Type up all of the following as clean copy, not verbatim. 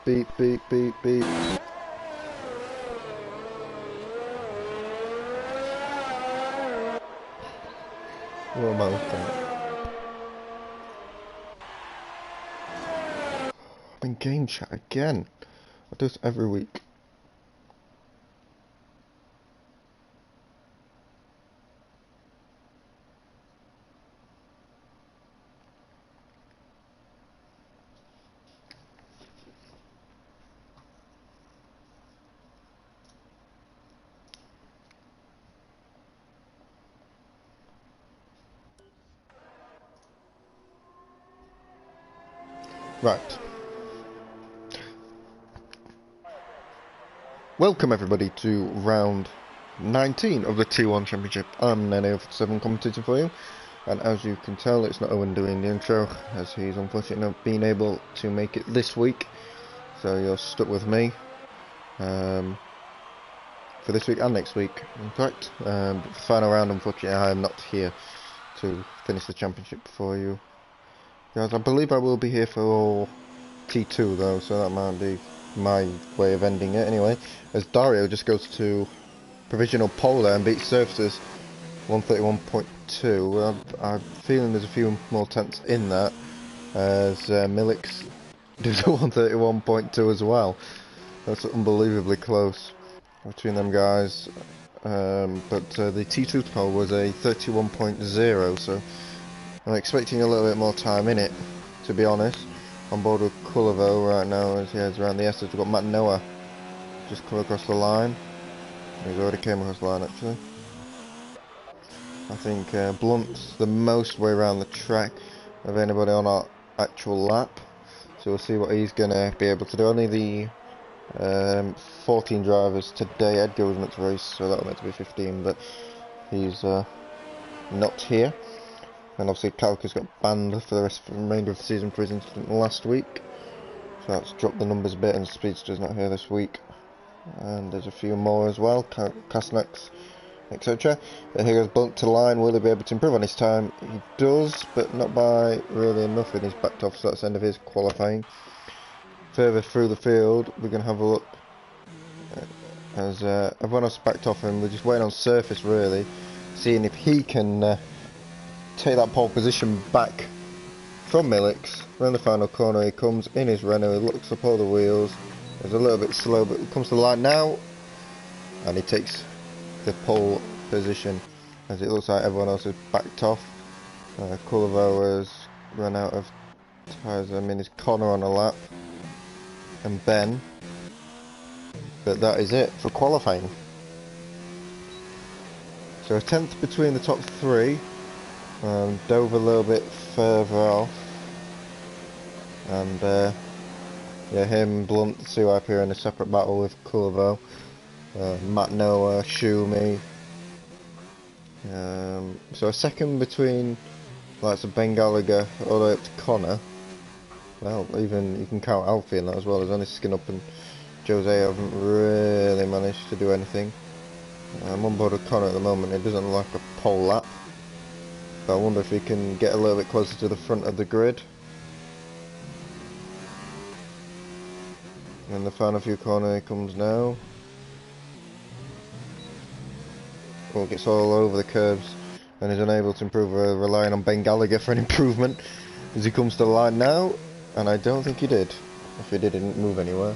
beep, beep, beep, beep. What am I looking at? I'm in game chat again. I do this every week. Right. Welcome everybody to round 19 of the T1 Championship. I'm Nene7 commentating for you, and as you can tell, it's not Owen doing the intro, as he's unfortunately not been able to make it this week, so you're stuck with me for this week and next week, in fact. But for the final round, unfortunately, I am not here to finish the championship for you guys. I believe I will be here for T2 though, so that might be my way of ending it anyway, as Dario just goes to provisional pole there and beats Surfaces 131.2. Well, I'm feeling there's a few more tenths in that, as Millix does 131.2 as well. That's unbelievably close between them guys, but the T2 pole was a 31.0, so I'm expecting a little bit more time in it, to be honest. On board with Cullivo right now as he heads around the S's. We've got Matt Noah just come across the line. He's already came across the line actually. I think Blunt's the most way around the track of anybody on our actual lap. So we'll see what he's going to be able to do. Only the 14 drivers today. Edgar was meant to race, so that was meant to be 15, but he's not here. And obviously Calca's got banned for the remainder of the season for his incident last week. So that's dropped the numbers a bit, and Speedster's not here this week. And there's a few more as well, Kasnax, etc. But here goes Blunt to line. Will he be able to improve on his time? He does, but not by really enough, and he's backed off, so that's the end of his qualifying. Further through the field, we're going to have a look as everyone else backed off, and we're just waiting on Surface really, seeing if he can take that pole position back from Millix. Around the final corner he comes in his Renault, he looks up all the wheels, he's a little bit slow, but he comes to the line now, and he takes the pole position, as it looks like everyone else is backed off. Cullivo has run out of tyres. I mean, his corner on a lap, and Ben, but that is it for qualifying. So a tenth between the top three. Dove a little bit further off, and yeah, him, Blunt, Suap here in a separate battle with Cullivo, Matt Noah, Shumi. So a second between like Ben Gallagher all the way up to Connor. Well, even you can count Alfie in that as well, as only Skin Up and Jose haven't really managed to do anything. I'm on board with Connor at the moment. It doesn't look like a pole lap. I wonder if he can get a little bit closer to the front of the grid. And the final few corner he comes now. Well, gets all over the curves and is unable to improve, relying on Ben Gallagher for an improvement as he comes to the line now. And I don't think he did. If he did, he didn't move anywhere.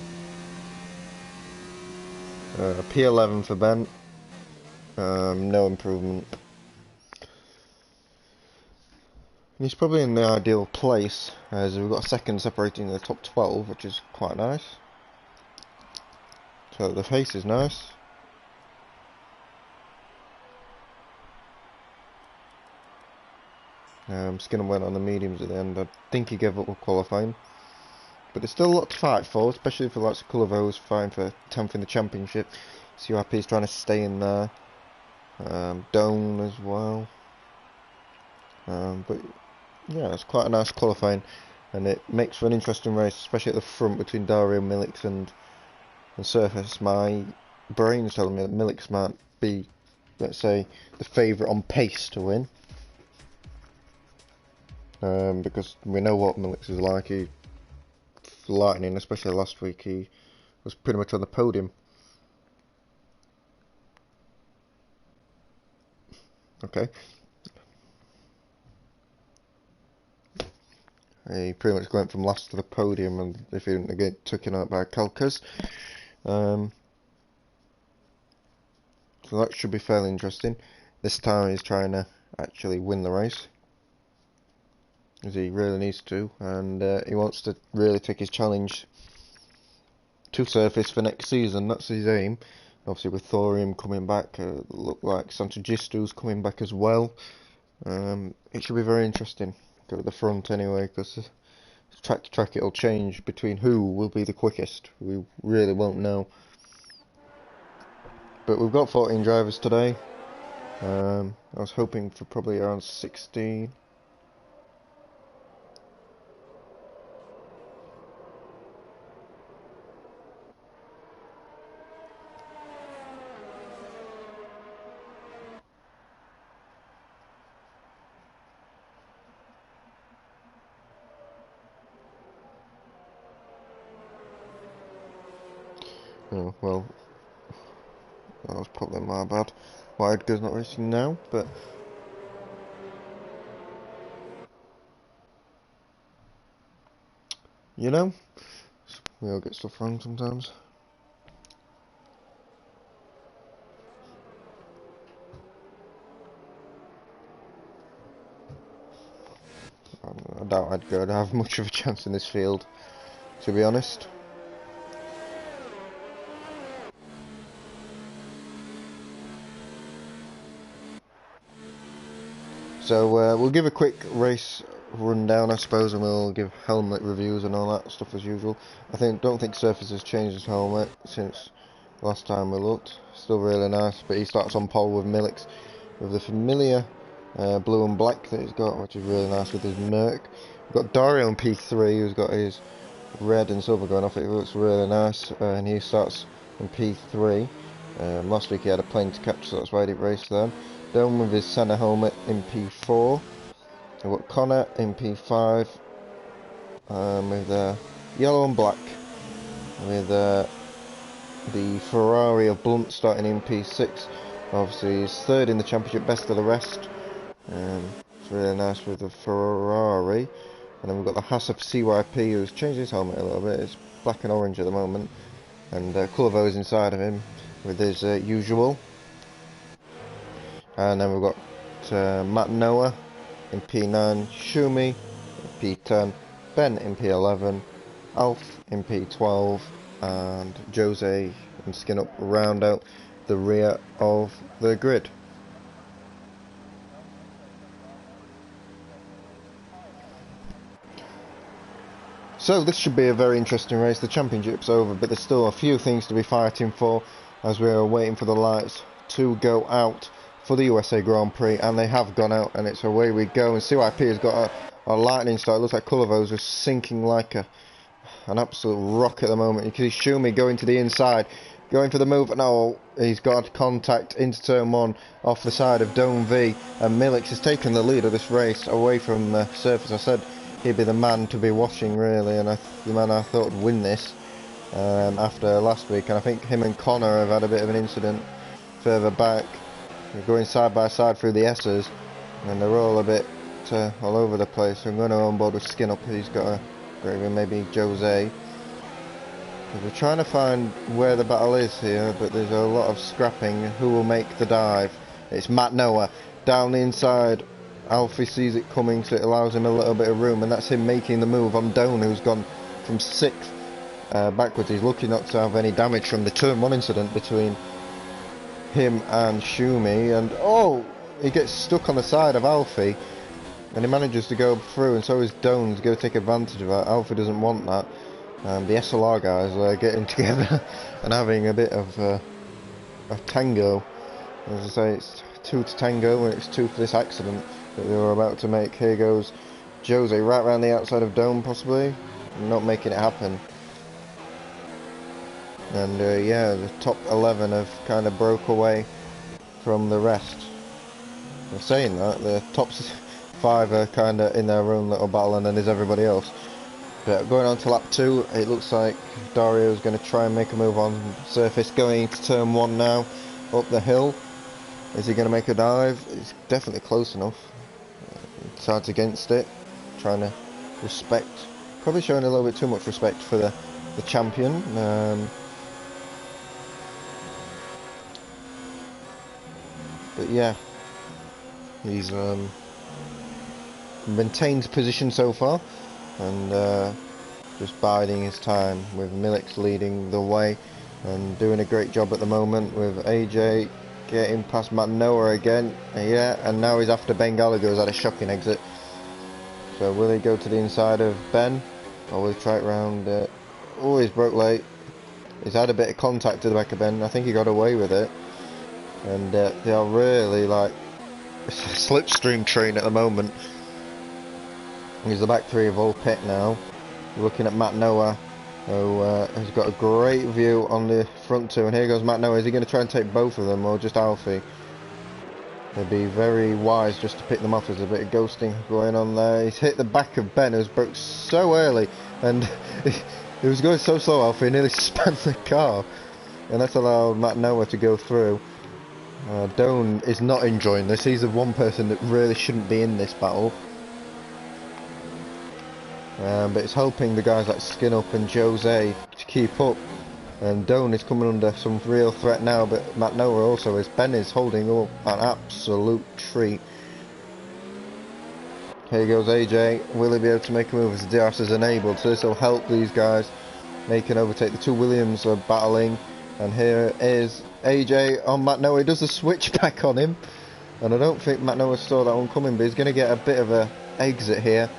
P11 for Ben. No improvement. He's probably in the ideal place, as we've got a second separating the top 12, which is quite nice. So the face is nice. Skinner went on the mediums at the end. I think he gave up with qualifying. But there's still a lot to fight for, especially for like Cullivo, who's fighting for 10th in the championship. CRP is trying to stay in there. Doan as well. But yeah, it's quite a nice qualifying, and it makes for an interesting race, especially at the front between Dario, Millix and Surface. My brain's telling me that Millix might be, let's say, the favourite on pace to win, because we know what Millix is like. He lightning, especially last week. He was pretty much on the podium. Okay. He pretty much went from last to the podium, and if he didn't get taken out by Kalkas. So that should be fairly interesting. This time he's trying to actually win the race, as he really needs to, and he wants to really take his challenge to surface for next season. That's his aim. Obviously with Thorium coming back, look like Santagistu's coming back as well. It should be very interesting. Go to the front anyway, because track to track it'll change between who will be the quickest. We really won't know. But we've got 14 drivers today. I was hoping for probably around 16. Oh, well, that was probably my bad. Why Edgar's not racing now, but you know, we all get stuff wrong sometimes. I doubt Edgar would have much of a chance in this field, to be honest. So we'll give a quick race rundown, I suppose, and we'll give helmet reviews and all that stuff as usual. Don't think Surface has changed his helmet since last time we looked. Still really nice, but he starts on pole with Milix with the familiar blue and black that he's got, which is really nice with his Merc. We've got Dario in P3, who's got his red and silver going off. It looks really nice, and he starts in P3. Last week he had a plane to catch, so that's why he didn't race then. Dome with his Senna helmet in P4. We've got Connor in P5 with yellow and black, with the Ferrari of Blunt starting in P6. Obviously he's third in the championship, best of the rest. It's really nice with the Ferrari. And then we've got the Haas of CYP, who's changed his helmet a little bit. It's black and orange at the moment, and Cullivo is inside of him with his usual. And then we've got Matt Noah in P9, Shumi in P10, Ben in P11, Alf in P12, and Jose and Skin Up round out the rear of the grid. So this should be a very interesting race. The championship's over, but there's still a few things to be fighting for as we are waiting for the lights to go out for the USA Grand Prix, and they have gone out, and it's away we go. And CYP has got a lightning start. It looks like Cullivo's just sinking like an absolute rock at the moment. You can see Shumi going to the inside, going for the move. No, he's got contact into turn 1 off the side of Dome V, and Milix has taken the lead of this race away from the Surface. I said he'd be the man to be watching, really, and the man I thought would win this after last week. And I think him and Connor have had a bit of an incident further back. They're going side by side through the S's, and they're all a bit all over the place. So I'm going to on board with Skin Up. He's got a great win, maybe Jose. We're trying to find where the battle is here, but there's a lot of scrapping. Who will make the dive? It's Matt Noah down the inside. Alfie sees it coming, so it allows him a little bit of room, and that's him making the move on Doan, who's gone from 6th backwards. He's lucky not to have any damage from the turn 1 incident between him and Shumi, and oh, he gets stuck on the side of Alfie, and he manages to go through, and so is Doan's going to take advantage of that. Alfie doesn't want that. The SLR guys are getting together and having a bit of a tango. As I say, it's 2 to tango, and it's 2 for this accident that they were about to make. Here goes Jose right around the outside of Dome, possibly, not making it happen. And yeah, the top 11 have kind of broke away from the rest. I'm saying that, the top 5 are kind of in their own little battle, and then there's everybody else. But going on to lap 2, it looks like Dario's going to try and make a move on surface, going into turn 1 now, up the hill. Is he going to make a dive? It's definitely close enough. Sides against it, trying to respect, probably showing a little bit too much respect for the champion. But yeah, he's maintained position so far, and just biding his time, with Milix leading the way and doing a great job at the moment, with AJ getting past Matt Noah again. Yeah, and now he's after Ben Gallagher, who's had a shocking exit. So will he go to the inside of Ben, or will he try it round? Oh, he's broke late. He's had a bit of contact to the back of Ben. I think he got away with it. And they are really like a slipstream train at the moment. He's the back three of all pit now. Looking at Matt Noah, who has got a great view on the front two. And here goes Matt Noah. Is he going to try and take both of them, or just Alfie? It'd be very wise just to pick them off. There's a bit of ghosting going on there. He's hit the back of Ben, who's broke so early, and he was going so slow, Alfie nearly spun the car, and that's allowed Matt Noah to go through. Doan is not enjoying this. He's the one person that really shouldn't be in this battle. But it's helping the guys like Skin Up and Jose to keep up. And Doan is coming under some real threat now, but Matt Noah also is. Ben is holding up an absolute treat. Here goes AJ. Will he be able to make a move as the DRS is enabled? So this will help these guys make an overtake. The two Williams are battling. And here is AJ on Matt Noah. He does a switchback on him. And I don't think Matt Noah saw that one coming, but he's going to get a bit of a exit here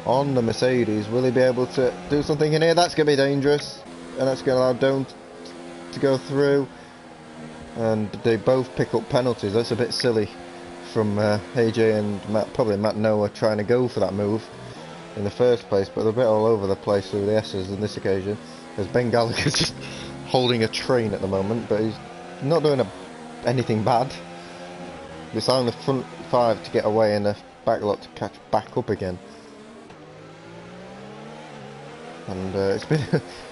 on the Mercedes. Will he be able to do something in here? That's going to be dangerous. And that's going to allow Doan to go through. And they both pick up penalties. That's a bit silly from AJ and probably Matt Noah trying to go for that move in the first place. But they're a bit all over the place with the S's on this occasion. As Ben Gallagher's just holding a train at the moment. But he's not doing anything bad. He's allowing the front five to get away and the back lot to catch back up again. And it's been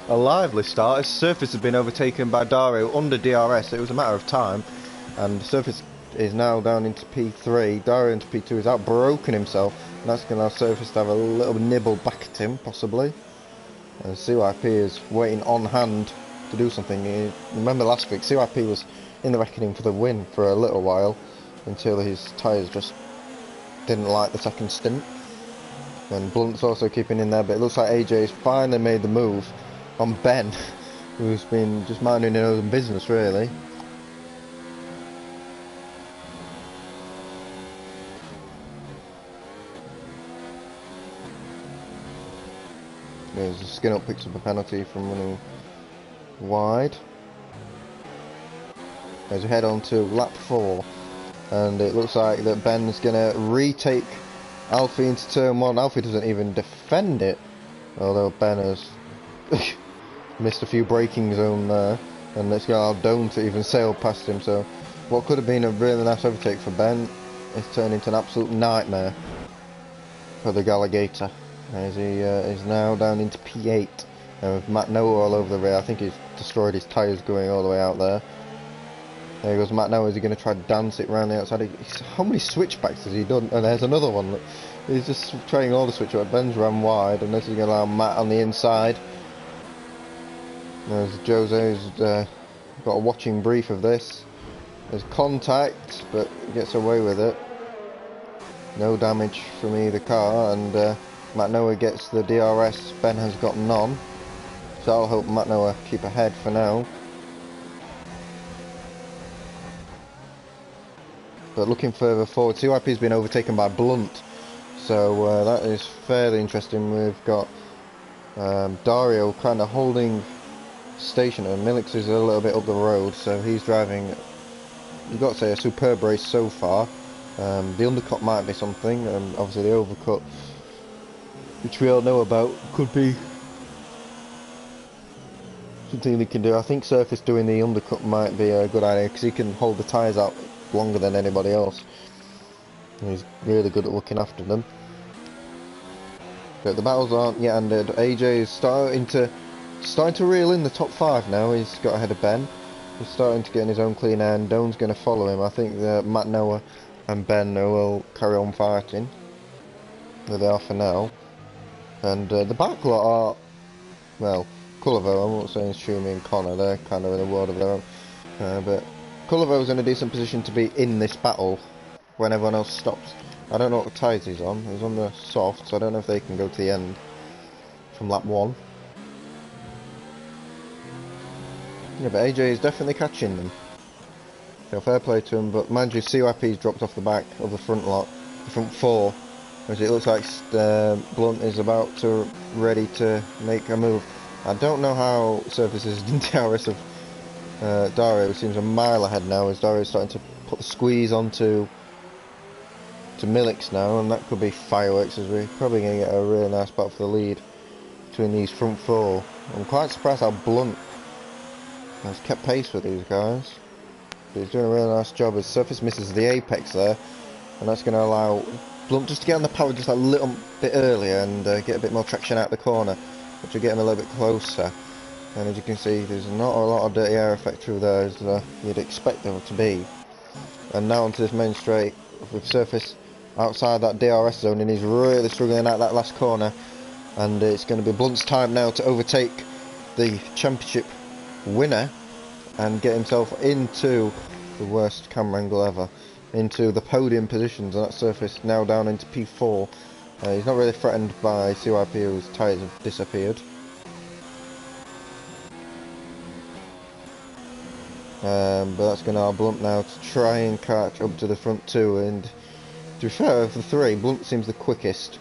a lively start. Surface has been overtaken by Dario under DRS. It was a matter of time, and Surface is now down into P3. Dario into P2 is outbroken himself, and that's going to allow Surface to have a little nibble back at him, possibly. And CYP is waiting on hand to do something. Remember last week, CYP was in the reckoning for the win for a little while, until his tyres just didn't like the second stint. And Blunt's also keeping in there, but it looks like AJ's finally made the move on Ben, who's been just minding his own business, really. There's Skin Up picks up a penalty from running wide. As we head on to lap 4, and it looks like that Ben's going to retake Alfie into turn 1. Alfie doesn't even defend it, although Ben has missed a few braking zone there, and it's going to allow Doan to even sail past him. So what could have been a really nice overtake for Ben is turned into an absolute nightmare for the Galligator, as he is now down into P8, and with Matt Noah all over the rear. I think he's destroyed his tyres going all the way out there. There goes Matt Noah. Is he going to try to dance it around the outside? How many switchbacks has he done? And there's another one. Look. He's just trying all the switchbacks. Ben's ran wide, and this is going to allow Matt on the inside. There's Jose's got a watching brief of this. There's contact, but gets away with it. No damage from either car, and Matt Noah gets the DRS. Ben has got none. So I'll help Matt Noah keep ahead for now. But looking further forward, CYP's been overtaken by Blunt, so that is fairly interesting. We've got Dario kind of holding station, and Milix is a little bit up the road, so he's driving, you've got to say, a superb race so far. The undercut might be something, and obviously the overcut, which we all know about, could be something they can do. I think Surface doing the undercut might be a good idea, because he can hold the tyres out longer than anybody else. He's really good at looking after them. But the battles aren't yet ended. AJ is starting to reel in the top 5 now. He's got ahead of Ben. He's starting to get in his own clean air, and Doan's going to follow him. I think that Matt Noah and Ben will carry on fighting. Where they are for now. And the back lot are, well, Culliver, I'm not saying Schumi and Connor, they're kind of in a world of their own. But Culliver's in a decent position to be in this battle when everyone else stops. I don't know what tyres he's on. He's on the soft, so I don't know if they can go to the end from lap 1. Yeah, but AJ is definitely catching them. So fair play to him, but mind you, CYP's dropped off the back of the front lot, the front 4, as it looks like Blunt is about to ready to make a move. I don't know how Surface is in DRS of Dario. It seems a mile ahead now, as Dario's starting to put the squeeze onto Milix now, and that could be fireworks, as we're probably going to get a really nice battle for the lead between these front 4. I'm quite surprised how Blunt has kept pace with these guys. But he's doing a really nice job as Surface misses the apex there, and that's going to allow Blunt just to get on the power just a little bit earlier and get a bit more traction out the corner, which will get him a little bit closer. And as you can see, there's not a lot of dirty air effect through there as you'd expect there to be. And now onto this main straight with Surface outside that DRS zone, and he's really struggling out that last corner. And it's going to be Blunt's time now to overtake the championship winner and get himself into the worst camera angle ever, into the podium positions, and that Surface now down into P4. He's not really threatened by CYP, whose tyres have disappeared. But that's going to allow Blunt now to try and catch up to the front 2, and to be fair, of the 3, Blunt seems the quickest.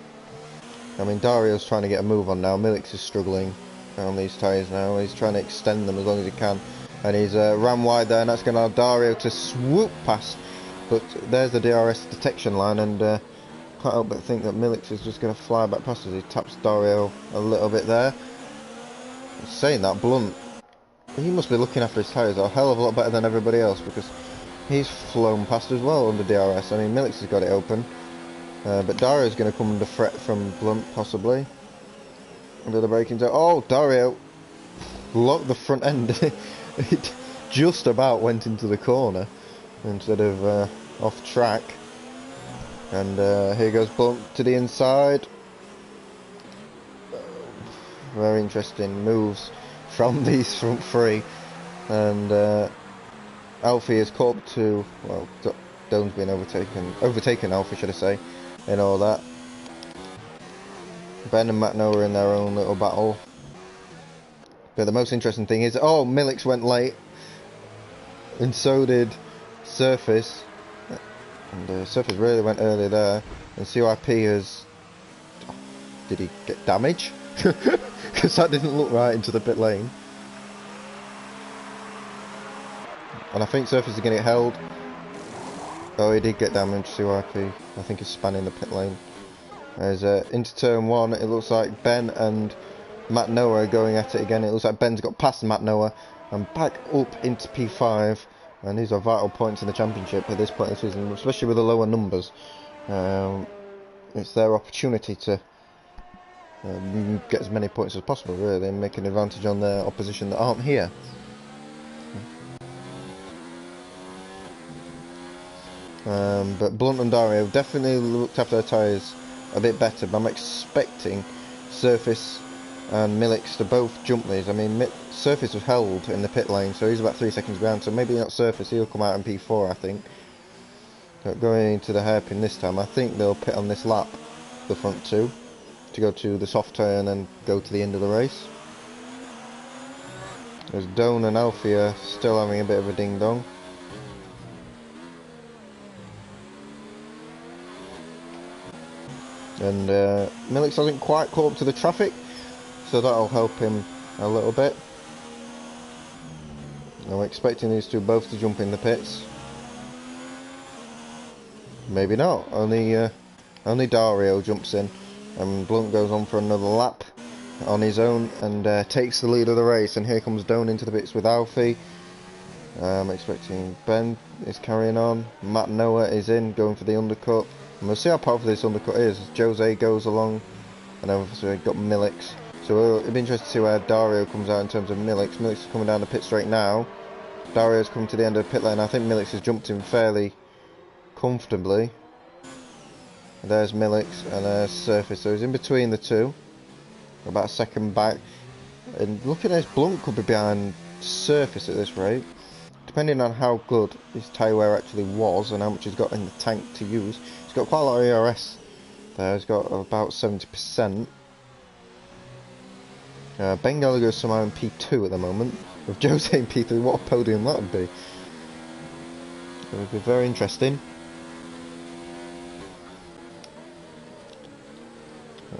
I mean, Dario's trying to get a move on now. Milix is struggling on these tyres now. He's trying to extend them as long as he can, and he's ran wide there, and that's going to allow Dario to swoop past. But there's the DRS detection line, and can't help but think that Milix is just going to fly back past as he taps Dario a little bit there. Saying that, Blunt, he must be looking after his tyres a hell of a lot better than everybody else, because he's flown past as well under DRS. I mean, Milix has got it open, but Dario's going to come under threat from Blunt, possibly. Under the braking zone. Oh, Dario locked the front end. It just about went into the corner instead of off track. And here goes Blunt to the inside. Very interesting moves from these front 3. And Alfie is caught up to, well, Doan's been overtaken Alfie, should I say, in all that. Ben and Matt Noah are in their own little battle. But the most interesting thing is, oh, Milix went late, and so did Surface. And Surface really went early there. And CYP has... Did he get damage? Because that didn't look right into the pit lane. And I think Surface is going to get held. Oh, he did get damage, CYP. I think he's spanning the pit lane. As into turn 1, it looks like Ben and Matt Noah are going at it again. It looks like Ben's got past Matt Noah and back up into P5. And these are vital points in the championship at this point in the season, especially with the lower numbers. It's their opportunity to get as many points as possible, really, and make an advantage on their opposition that aren't here. But Blunt and Dario definitely looked after their tyres a bit better, but I'm expecting Surface and Milix to both jump these. I mean, Surface was held in the pit lane, so he's about 3 seconds behind, so maybe not Surface, he'll come out in P4, I think. But going into the hairpin this time, I think they'll pit on this lap, the front 2, to go to the soft turn and go to the end of the race. As Doan and Alfie are still having a bit of a ding-dong. And Milix hasn't quite caught up to the traffic, so that'll help him a little bit. I'm expecting these two both to jump in the pits. Maybe not. Only Dario jumps in, and Blunt goes on for another lap on his own and takes the lead of the race. And here comes Doan into the pits with Alfie. I'm expecting Ben is carrying on. Matt Noah is in, going for the undercut. And we'll see how powerful this undercut is. Jose goes along and obviously we've got Millix. So it'll be interesting to see where Dario comes out in terms of Millix. Millix is coming down the pit straight now. Dario's coming to the end of the pit lane. I think Millix has jumped in fairly comfortably. There's Millix and there's Surface, so he's in between the two, about a second back. And looking at this, Blunt could be behind Surface at this rate, depending on how good his tyre wear actually was and how much he's got in the tank to use. He's got quite a lot of ERS there, he's got about 70%. Ben Gallagher's somehow in P2 at the moment, with Jose in P3. What a podium that would be. It would be very interesting.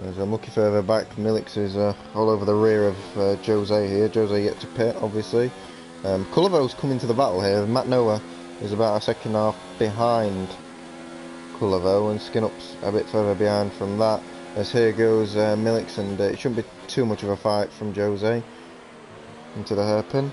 As I'm looking further back, Millix is all over the rear of Jose here. Jose yet to pit, obviously. Cullivo's coming to the battle here. Matt Noah is about a second and a half behind Cullivo, and Skinup's a bit further behind from that. As here goes Millix, and it shouldn't be too much of a fight from Jose into the hairpin.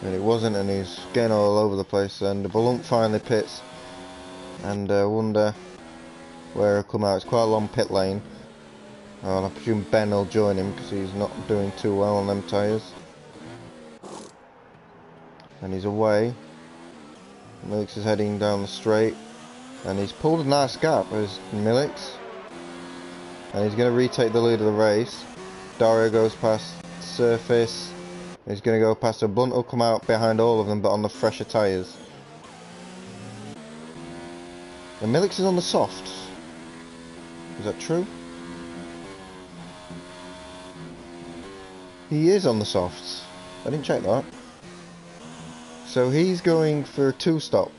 And it wasn't, and he's getting all over the place. And the Blunt finally pits, and wonder where he'll come out. It's quite a long pit lane. And I presume Ben will join him because he's not doing too well on them tyres. And he's away. Millix is heading down the straight, and he's pulled a nice gap as Millix, and he's going to retake the lead of the race. Dario goes past Surface. He's going to go past a Blunt will come out behind all of them, but on the fresher tyres. And Millix is on the softs. Is that true? He is on the softs. I didn't check that. So he's going for a 2-stop.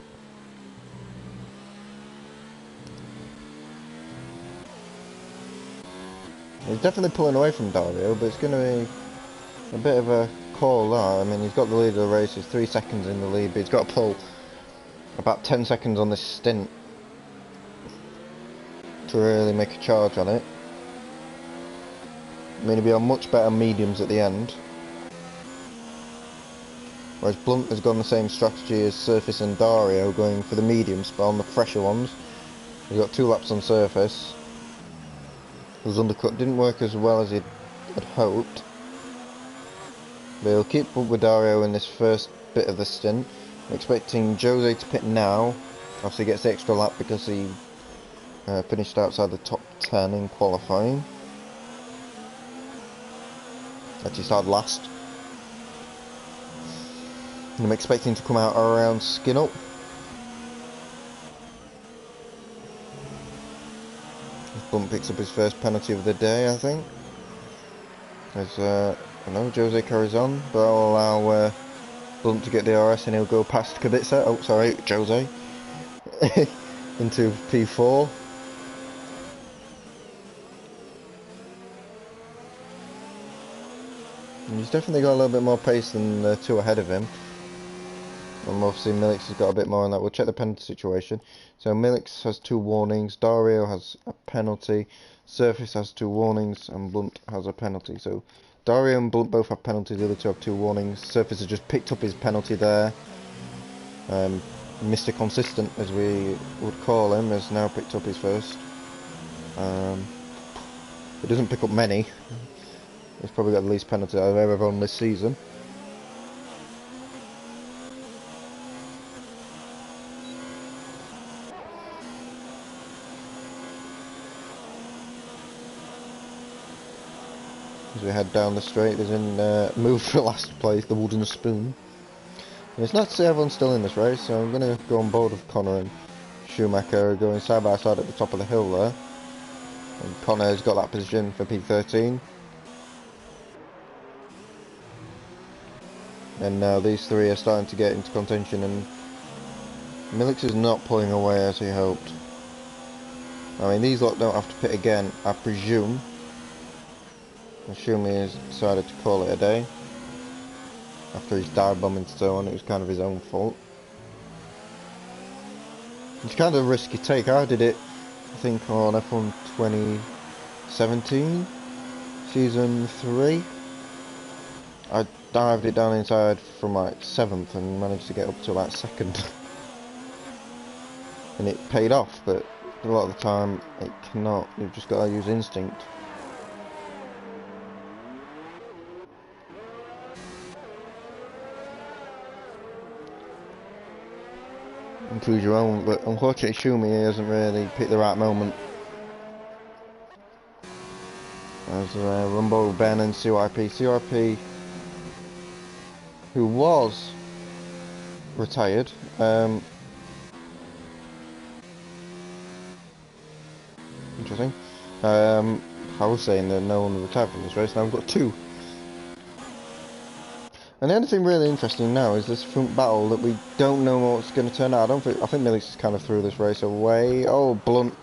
He's definitely pulling away from Dario, but it's going to be a bit of a call that. I mean, he's got the lead of the race, he's 3 seconds in the lead, but he's got to pull about 10 seconds on this stint to really make a charge on it. I mean, he'll be on much better mediums at the end. Whereas Blunt has gone the same strategy as Surface and Dario, going for the mediums, but on the fresher ones. He's got 2 laps on Surface. His undercut didn't work as well as he had hoped. But he'll keep up with Dario in this first bit of the stint. I'm expecting Jose to pit now. Obviously gets the extra lap because he finished outside the top 10 in qualifying. Actually started last. And I'm expecting to come out around Skinup. Blunt picks up his first penalty of the day, I think. As I know Jose carries on, but I'll allow Blunt to get the RS and he'll go past Kubica. Oh, sorry, Jose. Into P4. And he's definitely got a little bit more pace than the 2 ahead of him. And obviously Millix has got a bit more on that. We'll check the penalty situation. So Millix has 2 warnings, Dario has a penalty, Surface has 2 warnings, and Blunt has a penalty. So Dario and Blunt both have penalties, the other 2 have 2 warnings. Surface has just picked up his penalty there. Mr. Consistent, as we would call him, has now picked up his first. He doesn't pick up many. He's probably got the least penalty I've ever won this season. As we head down the straight, there's in move for last place, the wooden spoon. And it's nice to see everyone's still in this race, so I'm going to go on board with Connor and Schumacher going side by side at the top of the hill there. And Connor's got that position for P13. And now these 3 are starting to get into contention, and Millix is not pulling away as he hoped. I mean, these lot don't have to pit again, I presume. Assuming he's decided to call it a day. After his dive bomb into so on, it was kind of his own fault. It's kind of a risky take. I did it, I think, on F1 2017. Season 3, I dived it down inside from like 7th and managed to get up to about 2nd. And it paid off, but a lot of the time it cannot. You've just got to use instinct. And choose your own, but unfortunately Shumi hasn't really picked the right moment. As Rumble, Ben and CYP. CYP, who was retired, interesting. I was saying that no one retired from this race, now I've got 2. And the only thing really interesting now is this front battle that we don't know what's going to turn out. I think Millix is kind of threw this race away. Oh, Blunt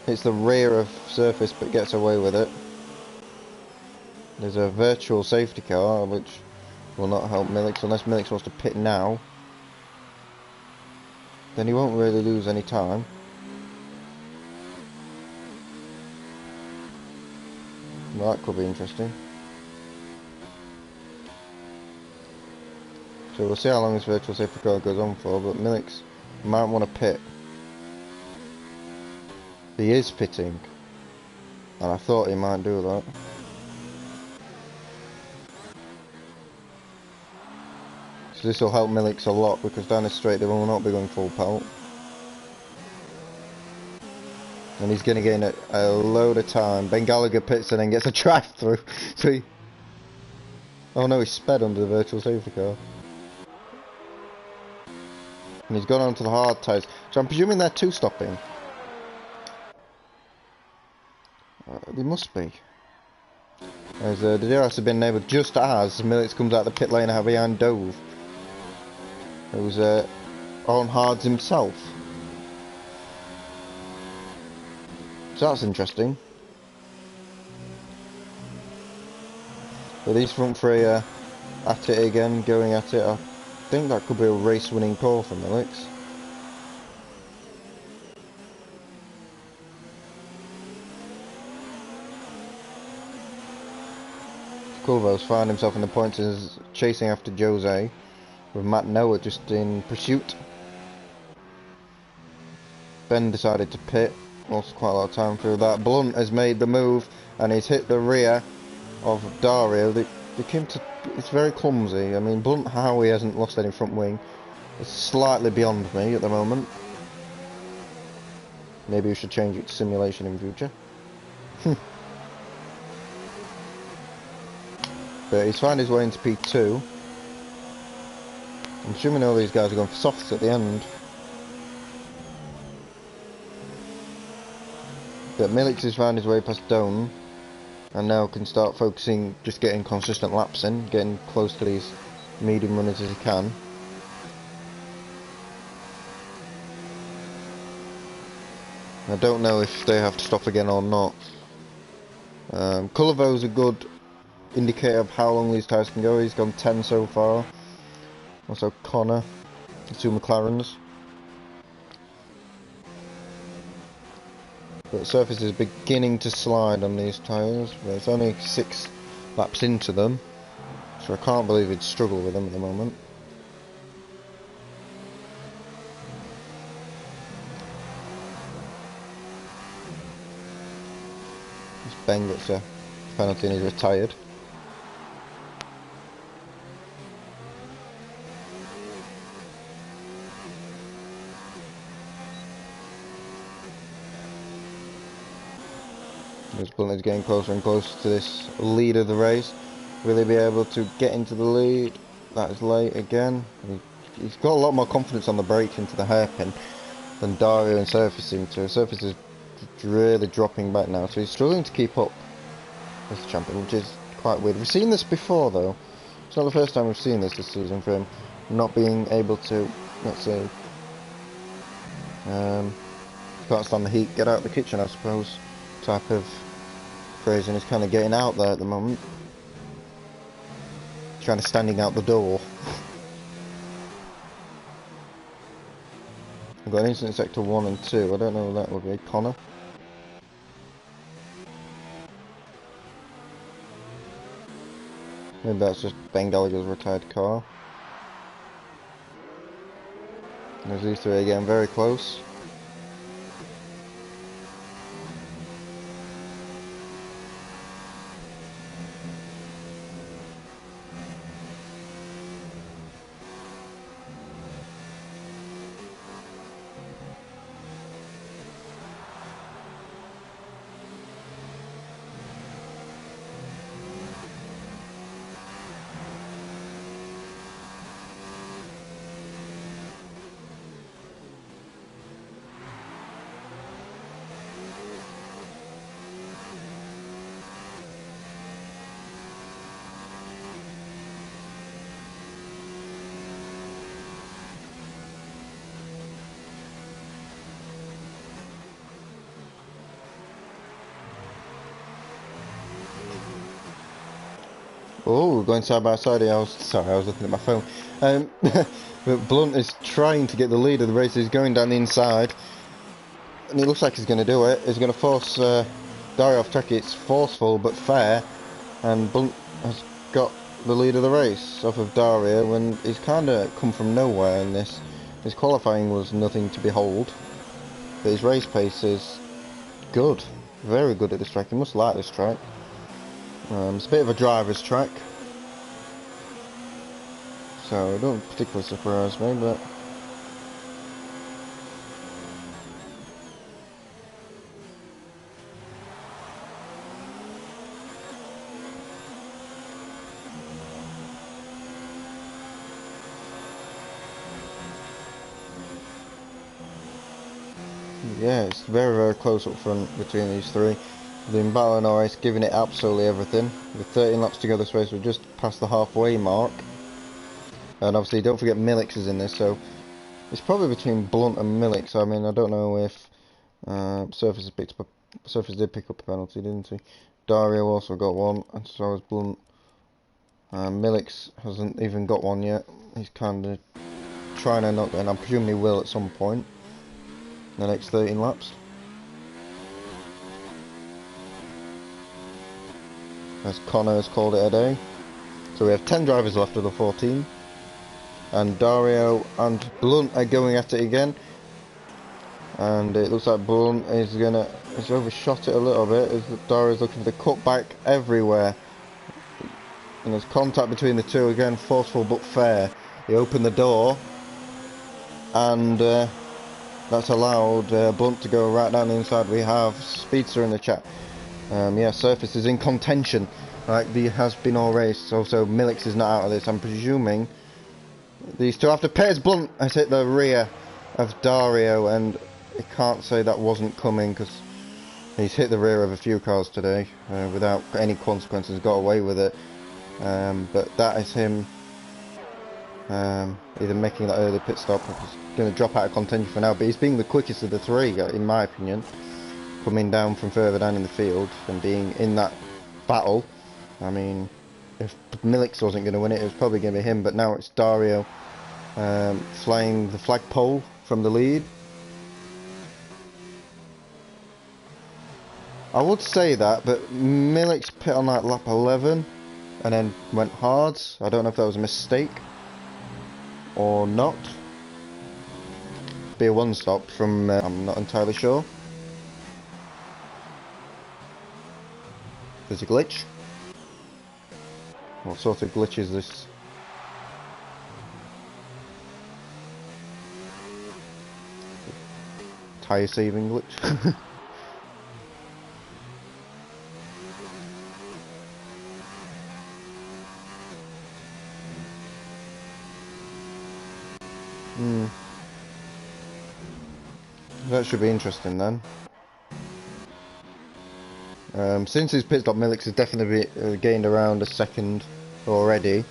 hits the rear of surface but gets away with it. There's a virtual safety car which will not help Millix unless Millix wants to pit now. Then he won't really lose any time. Well, that could be interesting. So we'll see how long this virtual safety car goes on for, but Millix might want to pit. He is pitting, and I thought he might do that. So this will help Millix a lot, because down the straight they will not be going full pelt. And he's going to gain a load of time. Ben Gallagher pits and then gets a drive through. So he... Oh no, he sped under the virtual safety car. And he's gone on to the hard tyres. So I'm presuming they're 2-stopping. They must be. As the DRS have been enabled just as Millix comes out the pit lane behind Dove, who's on hards himself. So that's interesting. But these front 3 are at it again, going at it. I think that could be a race-winning call for Millix. Culver's found himself in the points and is chasing after Jose, with Matt Noah just in pursuit. Ben decided to pit, lost quite a lot of time through that. Blunt has made the move and he's hit the rear of Dario. They came to, it's very clumsy. I mean, Blunt, how he hasn't lost any front wing, it's slightly beyond me at the moment. Maybe we should change it to simulation in future. But he's found his way into P2. I'm assuming all these guys are going for softs at the end. But Millix has found his way past Doan, and now can start focusing, just getting consistent laps in, getting close to these medium runners as he can. I don't know if they have to stop again or not. Cullivo's a good indicator of how long these tyres can go. He's gone 10 so far. Also Connor, the 2 McLarens. But the surface is beginning to slide on these tyres, but it's only 6 laps into them, so I can't believe he'd struggle with them at the moment. This Ben gets a penalty and he's retired. As Blunt is getting closer and closer to this lead of the race. Will he be able to get into the lead? That is late again. He's got a lot more confidence on the brakes into the hairpin than Dario and Surface seem to. Surface is really dropping back now, so he's struggling to keep up as the champion, which is quite weird. We've seen this before though. It's not the first time we've seen this season for him. Not being able to, let's say, can't stand the heat, get out of the kitchen I suppose, type of phrasing is kind of getting out there at the moment. Kind of standing out the door. I've got an incident sector 1 and 2. I don't know who that would be. Connor. Maybe that's just Ben Gallagher's retired car. There's these three again, very close. Oh, we're going side by side here. I was looking at my phone. But Blunt is trying to get the lead of the race. He's going down the inside, and it looks like he's going to do it. He's going to force Dario off track. It's forceful but fair, and Blunt has got the lead of the race off of Dario, and he's kind of come from nowhere in this. His qualifying was nothing to behold, but his race pace is good, very good at this track. He must like this track. It's a bit of a driver's track, so it don't particularly surprise me, but yeah, it's very, very close up front between these three. They've been battling all race, giving it absolutely everything. With 13 laps to go this race, we're just past the halfway mark. And obviously, don't forget Millix is in this, so it's probably between Blunt and Millix. I mean, I don't know if Surface did pick up a penalty, didn't he? Dario also got one, and so has Blunt. Millix hasn't even got one yet. He's kind of trying to knock it, and I'm presuming he will at some point in the next 13 laps. As Connor has called it a day. So we have 10 drivers left of the 14. And Dario and Blunt are going at it again. And it looks like Blunt is he's overshot it a little bit. As Dario's looking for the cutback everywhere. And there's contact between the two again, forceful but fair. He opened the door. And that's allowed Blunt to go right down the inside. We have Speedster in the chat. Yeah, Surface is in contention, like he has been all race. Also, Millix is not out of this. I'm presuming these two after Piers Blunt has hit the rear of Dario, and I can't say that wasn't coming because he's hit the rear of a few cars today without any consequences. Got away with it, but that is him either making that early pit stop. He's going to drop out of contention for now, but he's being the quickest of the three, in my opinion. Coming down from further down in the field and being in that battle. I mean, if Millix wasn't going to win it, it was probably going to be him, but now it's Dario flying the flagpole from the lead. I would say that, but Millix pit on that lap 11 and then went hard. I don't know if that was a mistake or not. Be a one stop from, I'm not entirely sure. There's a glitch. What sort of glitch is this? Tyre saving glitch? That should be interesting then. Since his pit stop, Millix has definitely gained around a second already.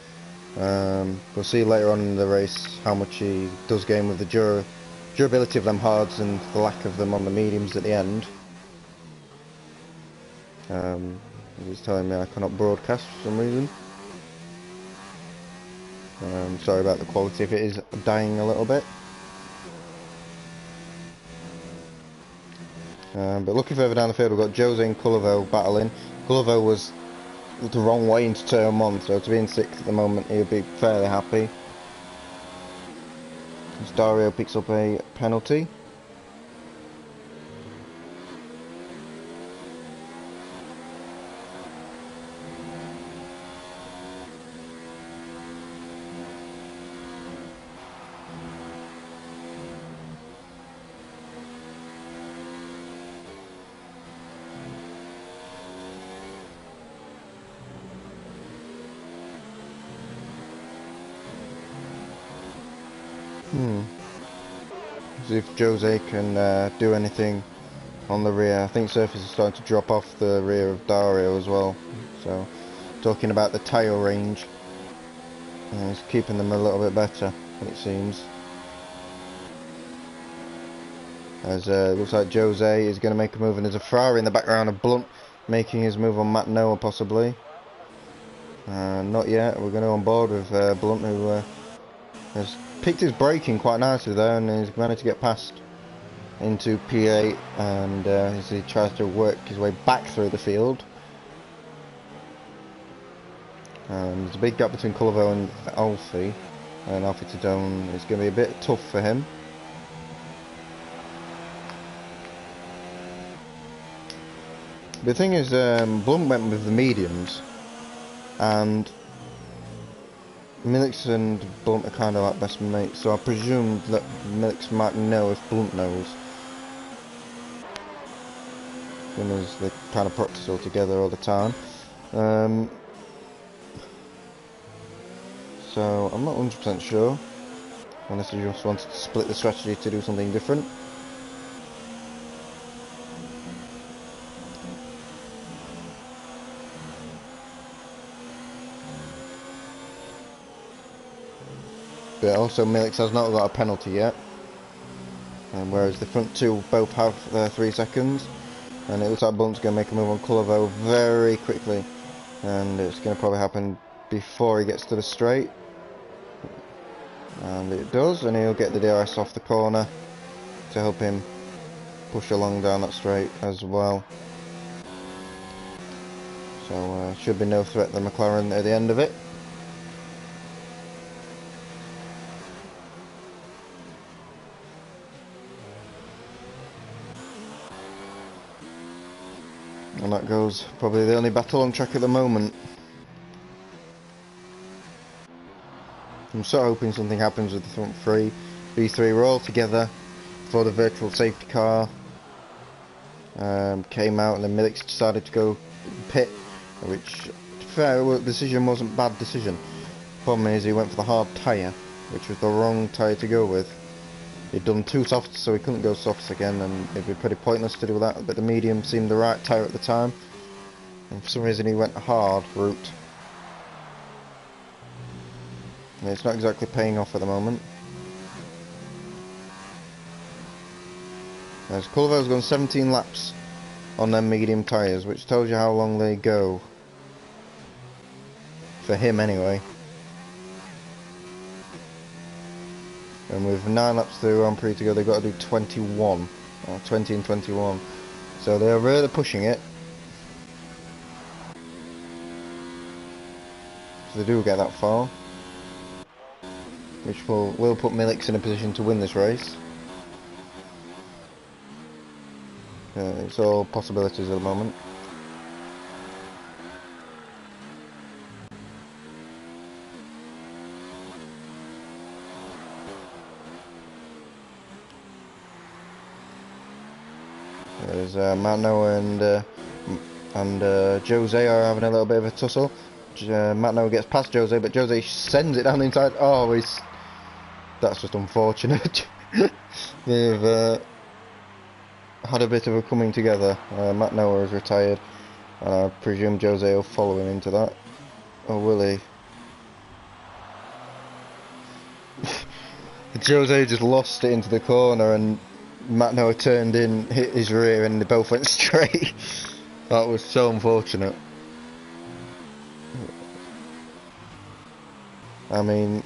We'll see later on in the race how much he does gain with the durability of them hards and the lack of them on the mediums at the end. He's telling me I cannot broadcast for some reason. Sorry about the quality if it is dying a little bit. But looking further down the field, we've got Jose and Cullivo battling. Cullivo was the wrong way into turn 1, so to be in 6th at the moment he'll be fairly happy. As Dario picks up a penalty. See if Jose can do anything on the rear. I think surface is starting to drop off the rear of Dario as well. So, talking about the tyre range, it's keeping them a little bit better, it seems. As it looks like Jose is going to make a move, and there's a Ferrari in the background of Blunt making his move on Matt Noah possibly. Not yet. We're going to on board with Blunt, who has picked his braking quite nicely there, and he's managed to get past into P8, and as he tries to work his way back through the field. There's a big gap between Culliver and Alfie, and Alfie to Doan is going to be a bit tough for him. The thing is, Blunt went with the mediums, and Millix and Blunt are kind of like best mates, so I presume that Millix might know if Blunt knows. Because they kind of practice all together all the time. So I'm not 100% sure, unless he just wanted to split the strategy to do something different. But also Millix has not got a penalty yet, whereas the front two both have 3 seconds, and it looks like Blunt's going to make a move on Culliver very quickly, and it's going to probably happen before he gets to the straight, and it does, and he'll get the DRS off the corner to help him push along down that straight as well. So should be no threat to the McLaren at the end of it. And that goes probably the only battle on track at the moment. I'm sort of hoping something happens with the front three. B3 were all together before the virtual safety car came out, and then Millix decided to go pit, which, to be fair, the decision wasn't a bad decision. Problem is he went for the hard tyre, which was the wrong tyre to go with. He'd done 2 softs, so he couldn't go softs again, and it'd be pretty pointless to do that, but the medium seemed the right tyre at the time, and for some reason he went a hard route. And it's not exactly paying off at the moment. As Culliver's gone 17 laps on them medium tyres, which tells you how long they go. For him anyway. And with 9 laps through Grand Prix to go, they've got to do 21. 20 and 21. So they're really pushing it. So they do get that far. Which will put Millix in a position to win this race. It's all possibilities at the moment. There's Matno and Jose are having a little bit of a tussle. Matno gets past Jose, but Jose sends it down the inside. Oh, that's just unfortunate. They've had a bit of a coming together. Matt Noah is retired, and I presume Jose will follow him into that. Or will he? Jose just lost it into the corner, and Matt Noah turned in, hit his rear, and they both went straight. That was so unfortunate. I mean,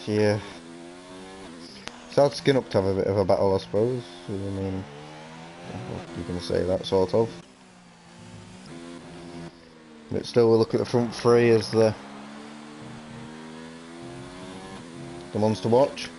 yeah. It's hard to skin up to have a bit of a battle, I suppose. I mean, you can say that, sort of. But still, we'll look at the front three as the ones to watch.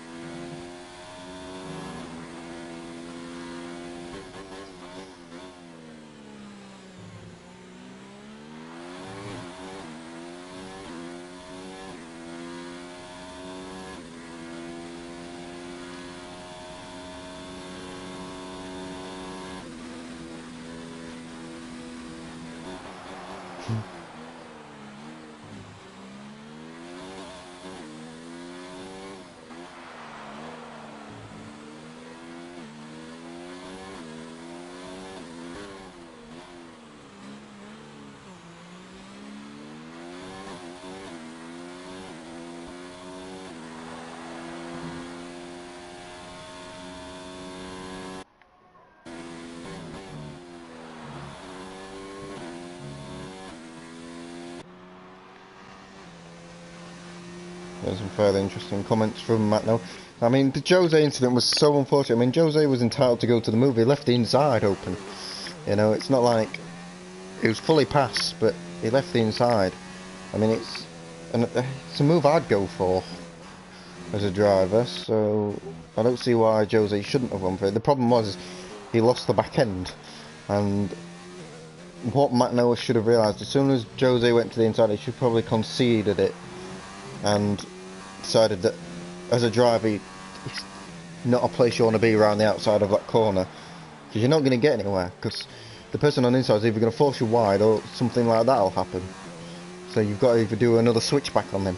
There's some fairly interesting comments from Matt now. I mean, the Jose incident was so unfortunate. I mean, Jose was entitled to go to the movie. He left the inside open. You know, it's not like it was fully passed, but he left the inside. I mean, it's a move I'd go for as a driver, so I don't see why Jose shouldn't have gone for it. The problem was he lost the back end, and what Matt Noah should have realised, as soon as Jose went to the inside, he should probably conceded it and decided that as a driver, it's not a place you want to be around the outside of that corner, because you're not going to get anywhere, because the person on the inside is either going to force you wide or something like that will happen. So you've got to either do another switchback on him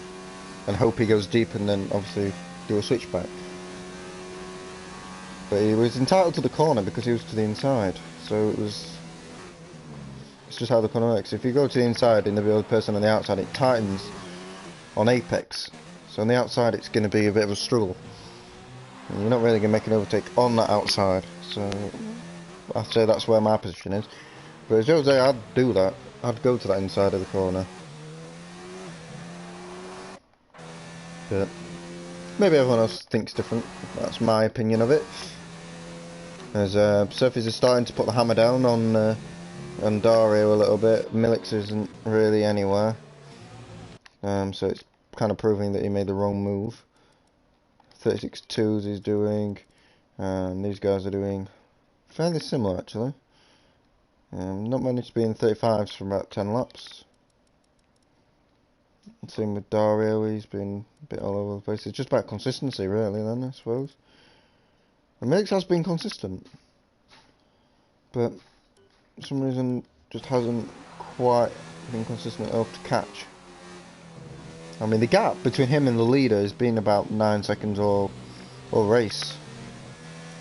and hope he goes deep, and then obviously do a switchback. But he was entitled to the corner because he was to the inside, so it's just how the corner works. If you go to the inside and the other person on the outside, it tightens on apex, so on the outside it's going to be a bit of a struggle, and you're not really going to make an overtake on that outside. So I'd say that's where my position is. But as Jose, I'd do that. I'd go to that inside of the corner. But maybe everyone else thinks different. That's my opinion of it. As Surface is starting to put the hammer down on Dario a little bit. Milix isn't really anywhere. So it's kind of proving that he made the wrong move. 36.2s he's doing. These guys are doing fairly similar actually. Not managed to be in 35s for about 10 laps. Same with Dario, he's been a bit all over the place. It's just about consistency really then, I suppose. And Milix has been consistent, but for some reason just hasn't quite been consistent enough to catch. I mean, the gap between him and the leader has been about 9 seconds all race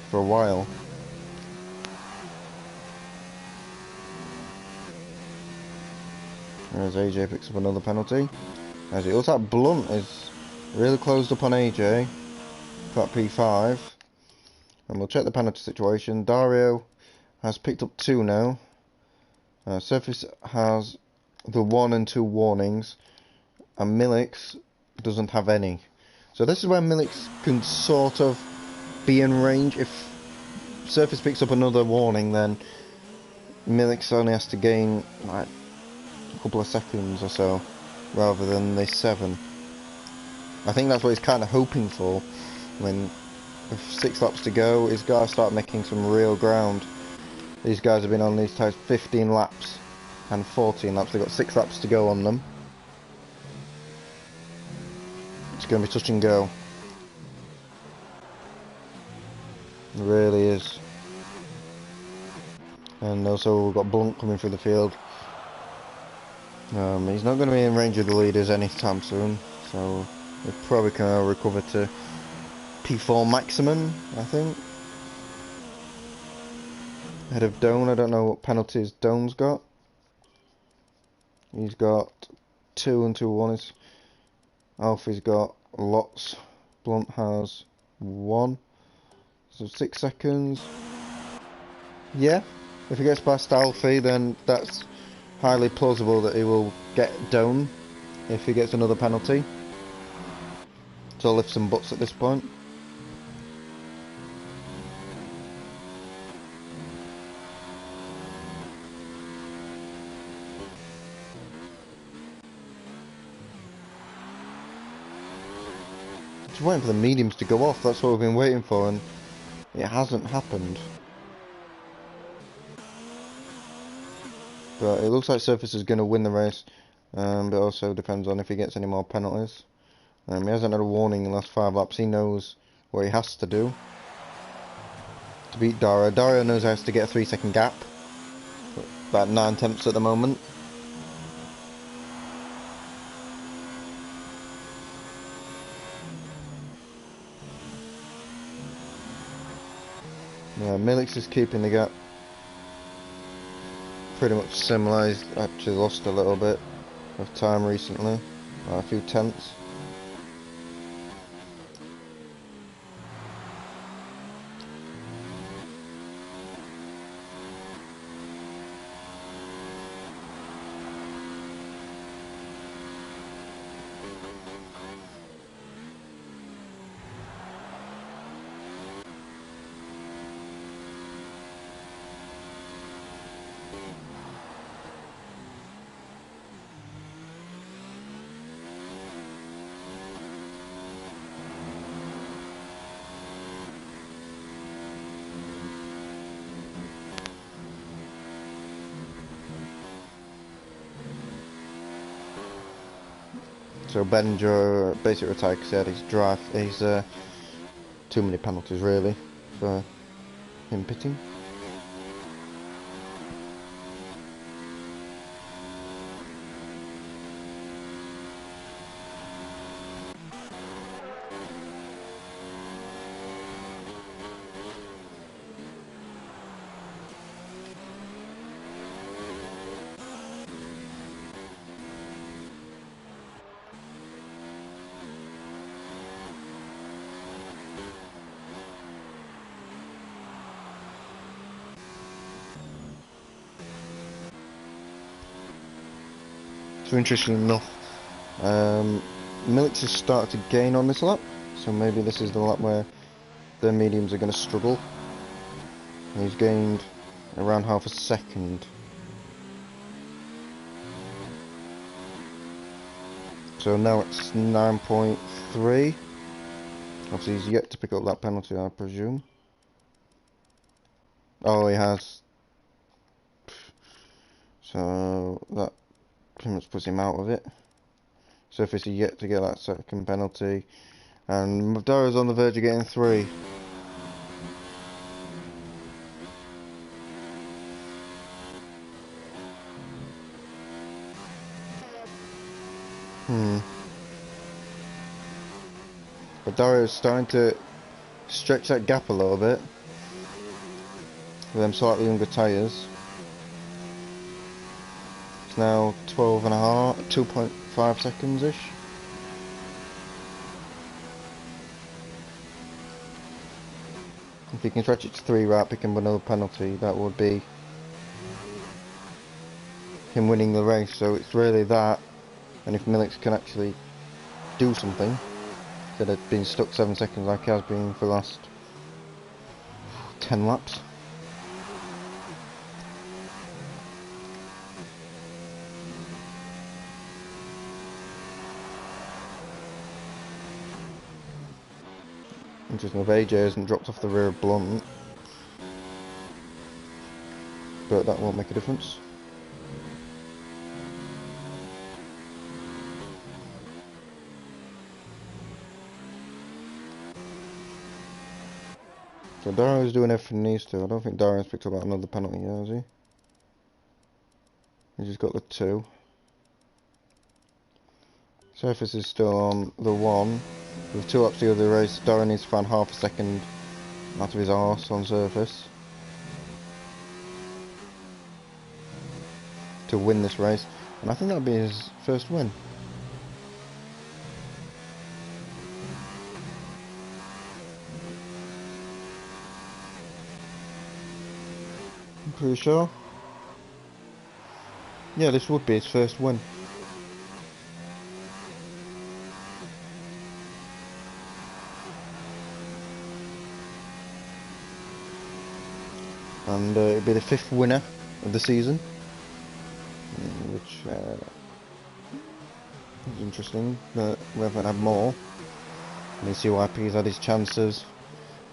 for a while. As AJ picks up another penalty. As it looks like Blunt is really closed up on AJ. Got P5. And we'll check the penalty situation. Dario has picked up 2 now. Surface has the 1 and 2 warnings. And Milix doesn't have any. So this is where Milix can sort of be in range. If Surface picks up another warning, then Milix only has to gain like a couple of seconds or so, rather than the 7. I think that's what he's kind of hoping for. When with 6 laps to go, he's got to start making some real ground. These guys have been on these types 15 laps and 14 laps. They've got 6 laps to go on them. It's going to be touch and go. It really is. And also we've got Blunt coming through the field. He's not going to be in range of the leaders anytime soon, so we probably can recover to P4 maximum, I think. Ahead of Doan. I don't know what penalties Doan's got. He's got 2 and 2 warnings. Alfie's got lots. Blunt has 1. So 6 seconds. Yeah, if he gets past Alfie, then that's highly plausible that he will get Doan if he gets another penalty. So lift some butts at this point. just waiting for the mediums to go off. That's what we've been waiting for, and it hasn't happened. But it looks like Surface is going to win the race, but it also depends on if he gets any more penalties. He hasn't had a warning in the last 5 laps. He knows what he has to do to beat Dario. Dario knows he has to get a 3-second gap. About 9 tenths at the moment. Yeah, Milix is keeping the gap pretty much similar. He's actually lost a little bit of time recently, a few tenths. So Benjo basically retired because he had his drive. He's too many penalties really for him pitting. So interesting enough, Milix has started to gain on this lap, so maybe this is the lap where the mediums are going to struggle. And he's gained around half a second. So now it's 9.3. Obviously he's yet to pick up that penalty, I presume. Oh, he has. So that pretty much puts him out of it. Surface is yet to get that second penalty, and Dario's on the verge of getting 3. But Dario's starting to stretch that gap a little bit with them slightly younger tyres. It's now 12.5, 2.5 seconds ish. If he can stretch it to 3 without picking another penalty, that would be him winning the race. So it's really that, and if Milix can actually do something instead of being stuck 7 seconds like he has been for the last 10 laps. Interesting if AJ hasn't dropped off the rear of Blunt, but that won't make a difference. So Dario's doing everything he needs to. I don't think Dario's picked up another penalty yet, has he? He's just got the 2. Surface is still on the 1. With 2 laps to go to the race, Dario needs to find half a second out of his arse on Surface to win this race, and I think that'll be his first win. I'm pretty sure. Yeah, this would be his first win. And it'll be the 5th winner of the season, which is interesting, but we haven't had more. And you see why P's had his chances.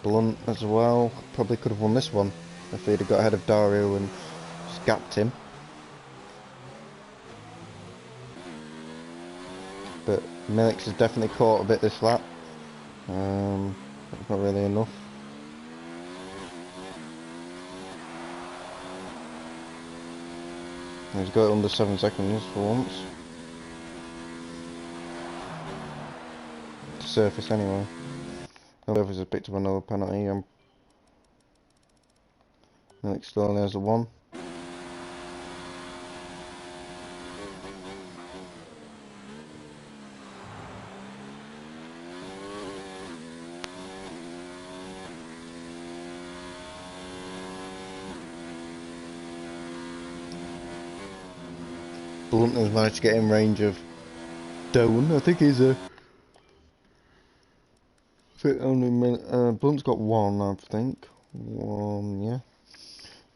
Blunt as well. Probably could have won this one if he'd have got ahead of Dario and just gapped him. But Milix has definitely caught a bit this lap. That's not really enough. He's got it under 7 seconds for once. To surface anyway. The surface has picked up another penalty. Milix still only has a 1. Blunt has managed to get in range of Doan. I think he's a. Blunt's got 1, I think. 1, yeah.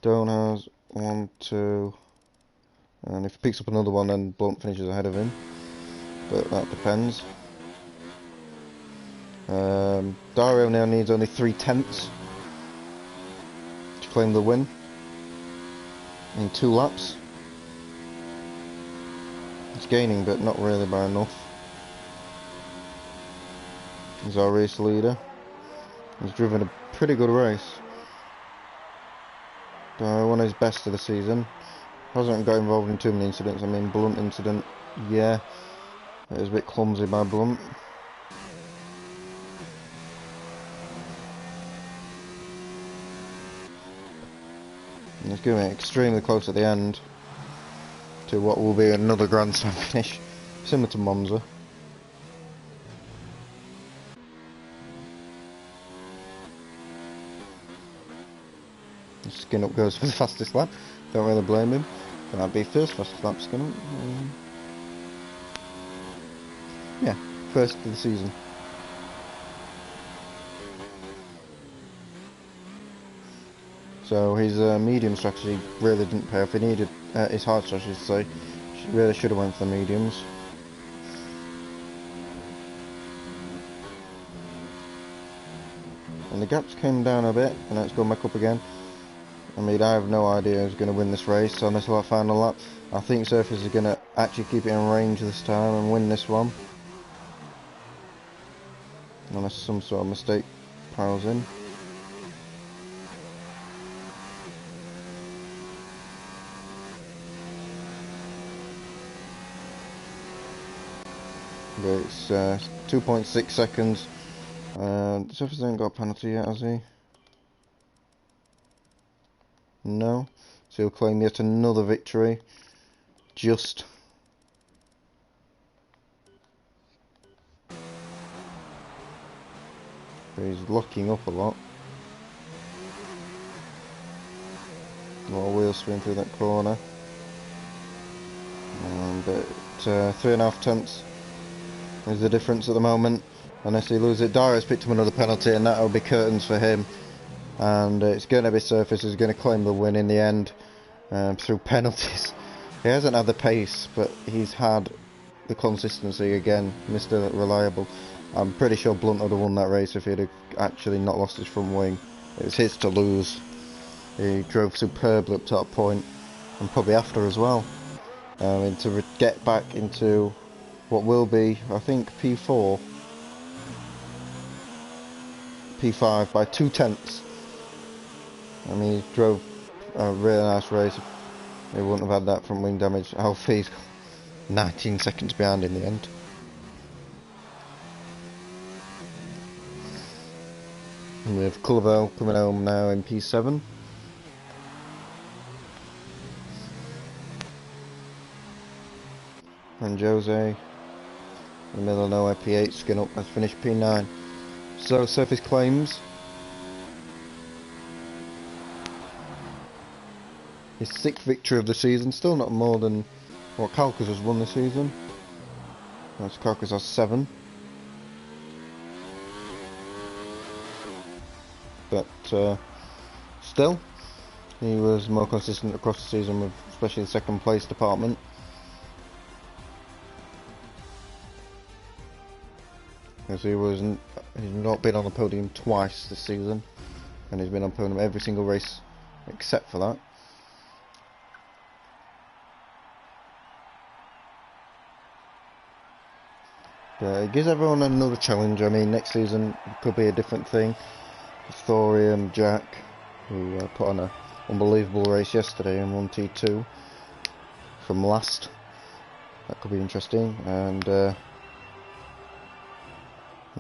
Doan has 1, 2, and if he picks up another one, then Blunt finishes ahead of him. But that depends. Dario now needs only 3/10 to claim the win in 2 laps. He's gaining, but not really by enough. He's our race leader. He's driven a pretty good race. One of his best of the season. Hasn't got involved in too many incidents. I mean, Blunt incident, yeah. It was a bit clumsy by Blunt. And he's getting extremely close at the end to what will be another Grand Slam finish, similar to Monza. Skin Up goes for the fastest lap. Don't really blame him. That'd be first fastest lap, Skin Up. Yeah, first of the season. So his medium strategy really didn't pay off. He needed his hard strategy to say. Really should have went for the mediums. And the gaps came down a bit, and now it's gone back up again. I mean, I have no idea who's going to win this race on this final lap. I think Surface is going to actually keep it in range this time and win this one. Unless some sort of mistake piles in. But it's 2.6 seconds. Surface hasn't got a penalty yet, has he? No. So he'll claim yet another victory. Just. But he's locking up a lot. More wheel spin through that corner. But 3.5 tenths is the difference at the moment. Unless he loses it. Dario's picked up another penalty, and that'll be curtains for him. And it's going to be Surface who's going to claim the win in the end through penalties. He hasn't had the pace, but he's had the consistency again. Mr. Reliable. I'm pretty sure Blunt would have won that race if he'd have actually not lost his front wing. It was his to lose. He drove superbly up to that point, and probably after as well. And to get back into what will be, I think, P4, P5 by 2 tenths. I mean, he drove a really nice race. He wouldn't have had that front wing damage. Alfie's 19 seconds behind in the end. And we have Cullivel coming home now in P7. And Jose in the middle of nowhere, P8, Skin Up has finished P9. So Surface claims his 6th victory of the season. Still not more than what Kalkas has won this season. That's Kalkas has 7. But still, he was more consistent across the season, with especially the second place department. as he's not been on the podium twice this season, and he's been on podium every single race except for that. It gives everyone another challenge. I mean, next season could be a different thing. Thorium, Jack, who put on an unbelievable race yesterday and won T2 from last. That could be interesting. And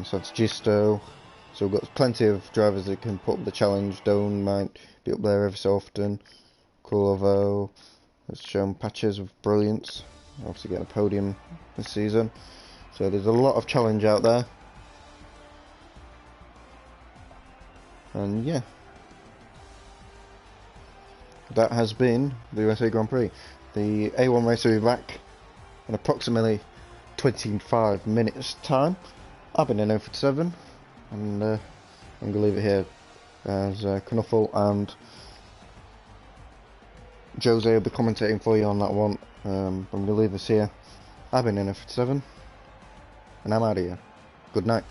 so it's Gisto. So we've got plenty of drivers that can put up the challenge. Doan might be up there every so often. Kulovo has shown patches of brilliance. Obviously getting a podium this season. So there's a lot of challenge out there. And yeah, that has been the USA Grand Prix. The A1 race will be back in approximately 25 minutes time. I've been in 047, and I'm going to leave it here as Knuffle and Jose will be commentating for you on that one. I'm going to leave this here. I've been in 047, and I'm out of here. Good night.